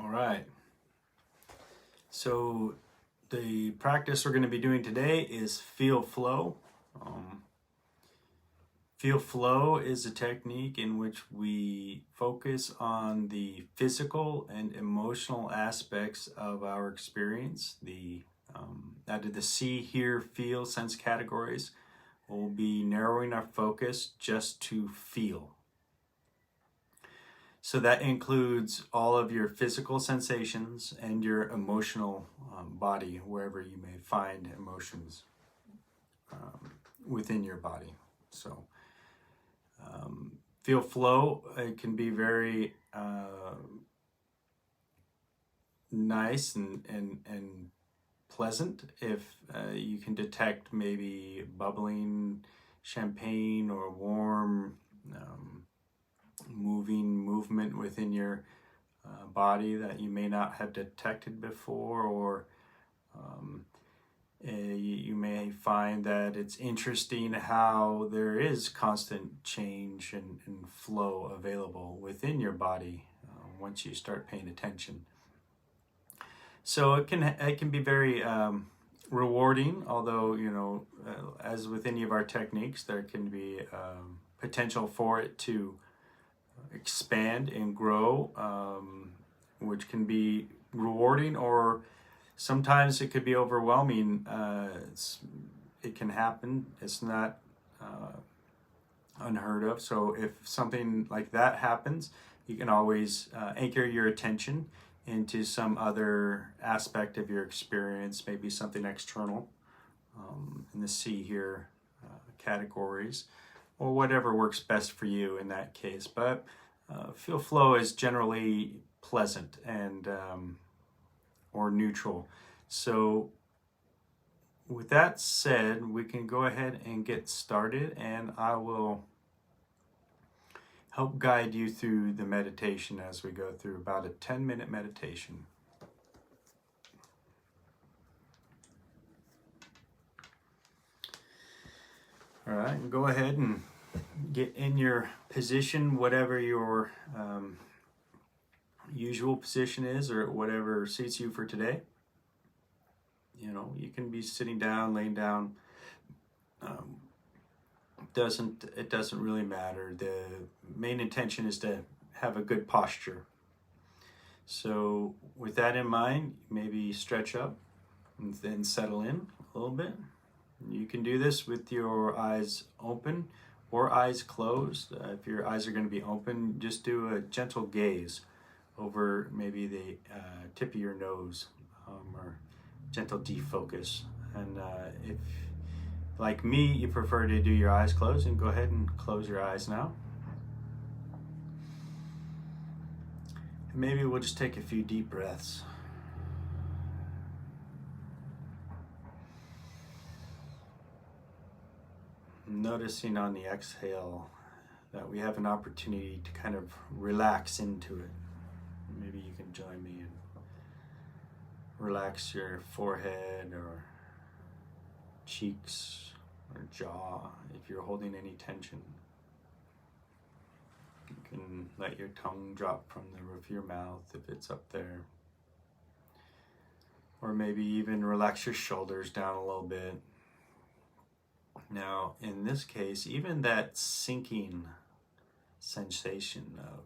All right. So the practice we're going to be doing today is feel flow. Feel flow is a technique in which we focus on the physical and emotional aspects of our experience. Out of the see, hear, feel sense categories, we'll be narrowing our focus just to feel. So that includes all of your physical sensations and your emotional body, wherever you may find emotions within your body. So feel flow. It can be very nice and pleasant if you can detect maybe bubbling champagne or warm movement within your body that you may not have detected before, or you may find that it's interesting how there is constant change and flow available within your body once you start paying attention. So it can be very rewarding, although as with any of our techniques, there can be potential for it to expand and grow, which can be rewarding, or sometimes it could be overwhelming. It can happen. It's not unheard of. So if something like that happens, you can always anchor your attention into some other aspect of your experience, maybe something external in the see here categories, or whatever works best for you in that case. But feel flow is generally pleasant and or neutral. So with that said, we can go ahead and get started, and I will help guide you through the meditation as we go through about a 10-minute meditation. All right, and go ahead and get in your position, whatever your usual position is, or whatever suits you for today. You can be sitting down, laying down. It doesn't really matter. The main intention is to have a good posture. So with that in mind, maybe stretch up and then settle in a little bit. You can do this with your eyes open or eyes closed. If your eyes are going to be open, just do a gentle gaze over maybe the tip of your nose, or gentle defocus. And if, like me, you prefer to do your eyes closed, and go ahead and close your eyes now. And maybe we'll just take a few deep breaths. Noticing on the exhale that we have an opportunity to kind of relax into it. Maybe you can join me and relax your forehead or cheeks or jaw if you're holding any tension. You can let your tongue drop from the roof of your mouth if it's up there. Or maybe even relax your shoulders down a little bit. Now, in this case, even that sinking sensation of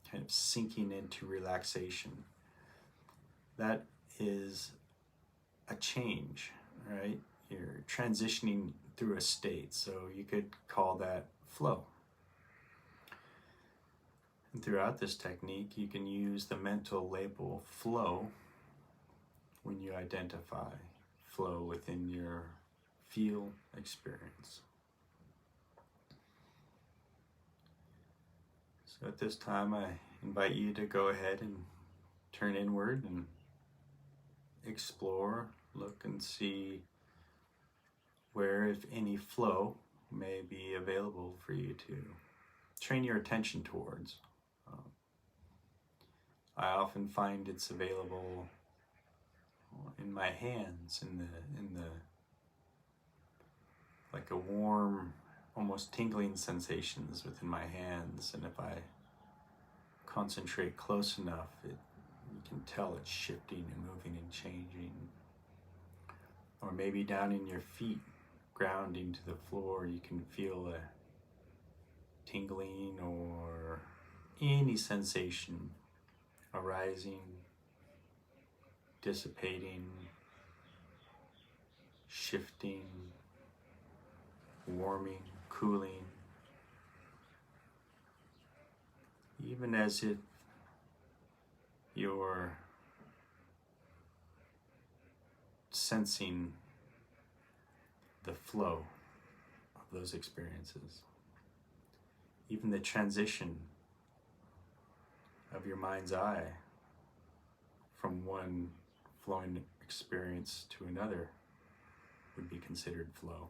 kind of sinking into relaxation, that is a change, right? You're transitioning through a state, so you could call that flow. And throughout this technique, you can use the mental label flow when you identify flow within your feel experience. So at this time, I invite you to go ahead and turn inward and explore, look and see where, if any, flow may be available for you to train your attention towards. I often find it's available in my hands, in the like a warm, almost tingling sensations within my hands, and if I concentrate close enough, you can tell it's shifting and moving and changing. Or maybe down in your feet, grounding to the floor, you can feel a tingling or any sensation arising, dissipating, shifting, warming, cooling, even as if you're sensing the flow of those experiences, even the transition of your mind's eye from one flowing experience to another would be considered flow.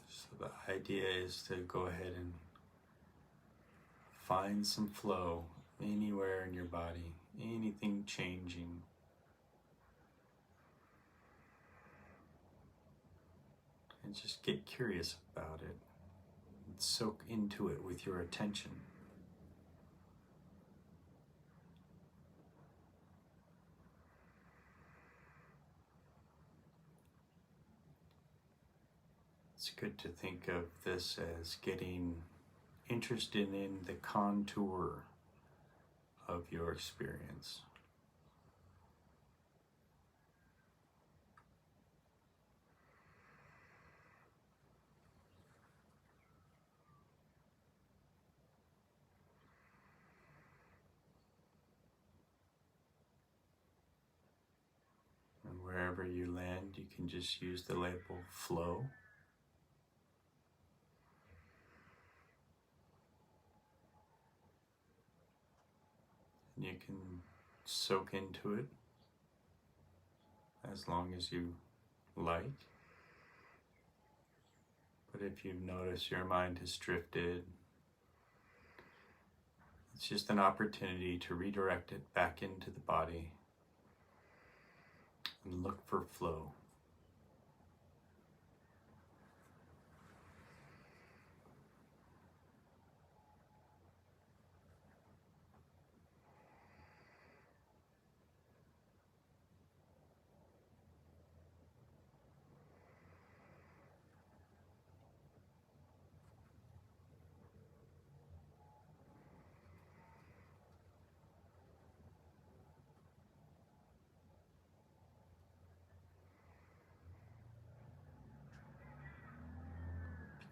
So the idea is to go ahead and find some flow anywhere in your body, anything changing. And just get curious about it. And soak into it with your attention. It's good to think of this as getting interested in the contour of your experience. And wherever you land, you can just use the label flow. And you can soak into it as long as you like. But if you've noticed your mind has drifted, it's just an opportunity to redirect it back into the body and look for flow.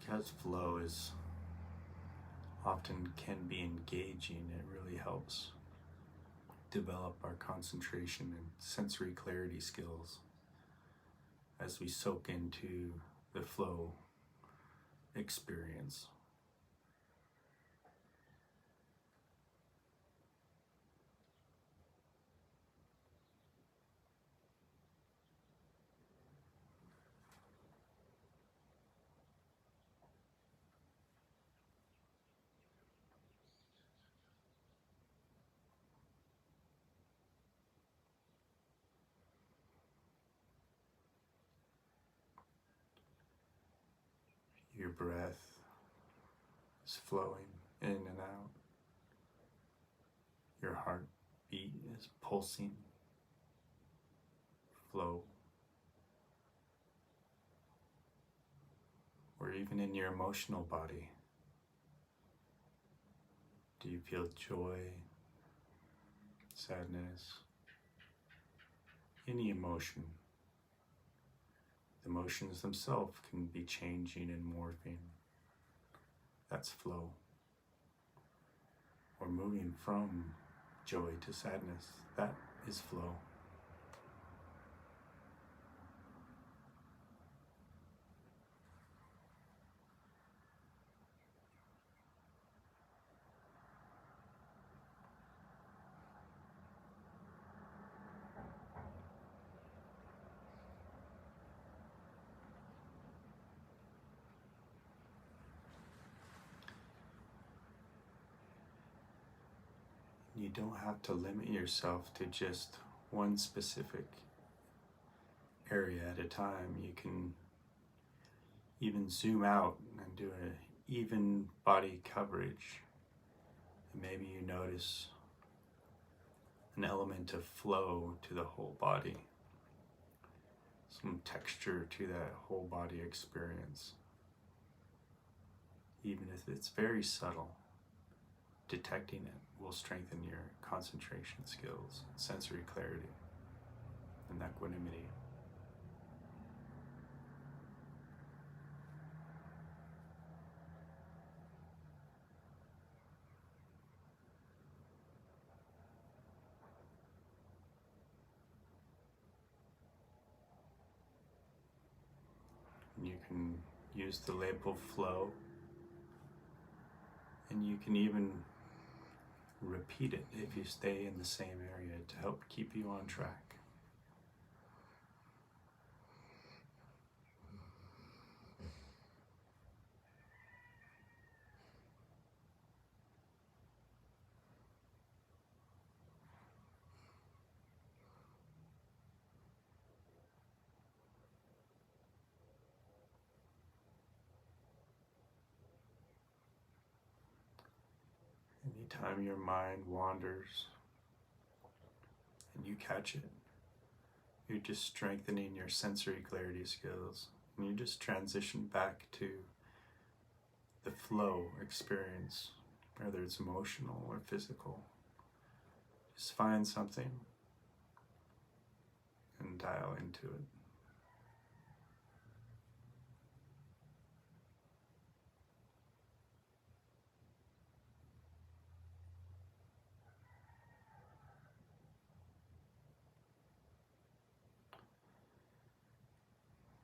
Because flow is often can be engaging, it really helps develop our concentration and sensory clarity skills as we soak into the flow experience. Your breath is flowing in and out. Your heartbeat is pulsing, flow. Or even in your emotional body. Do you feel joy, sadness, any emotion? The emotions themselves can be changing and morphing. That's flow. Or moving from joy to sadness. That is flow. You don't have to limit yourself to just one specific area at a time. You can even zoom out and do an even body coverage. And maybe you notice an element of flow to the whole body, some texture to that whole body experience. Even if it's very subtle, detecting it will strengthen your concentration skills, sensory clarity, and equanimity. You can use the label flow, and you can even repeat it if you stay in the same area to help keep you on track. Anytime your mind wanders and you catch it, you're just strengthening your sensory clarity skills, and you just transition back to the flow experience, whether it's emotional or physical. Just find something and dial into it.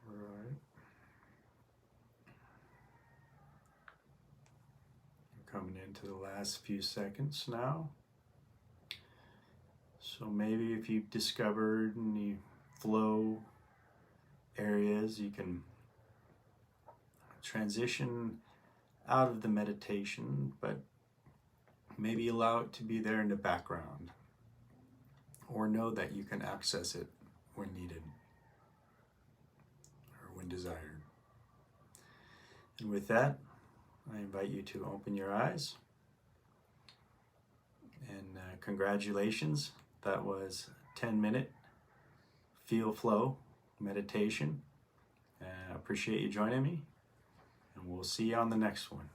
Right. We're coming into the last few seconds now. So maybe if you've discovered any flow areas, you can transition out of the meditation, but maybe allow it to be there in the background, or know that you can access it when needed or when desired. And with that, I invite you to open your eyes, and congratulations. That was a 10-minute feel flow meditation. I appreciate you joining me, and we'll see you on the next one.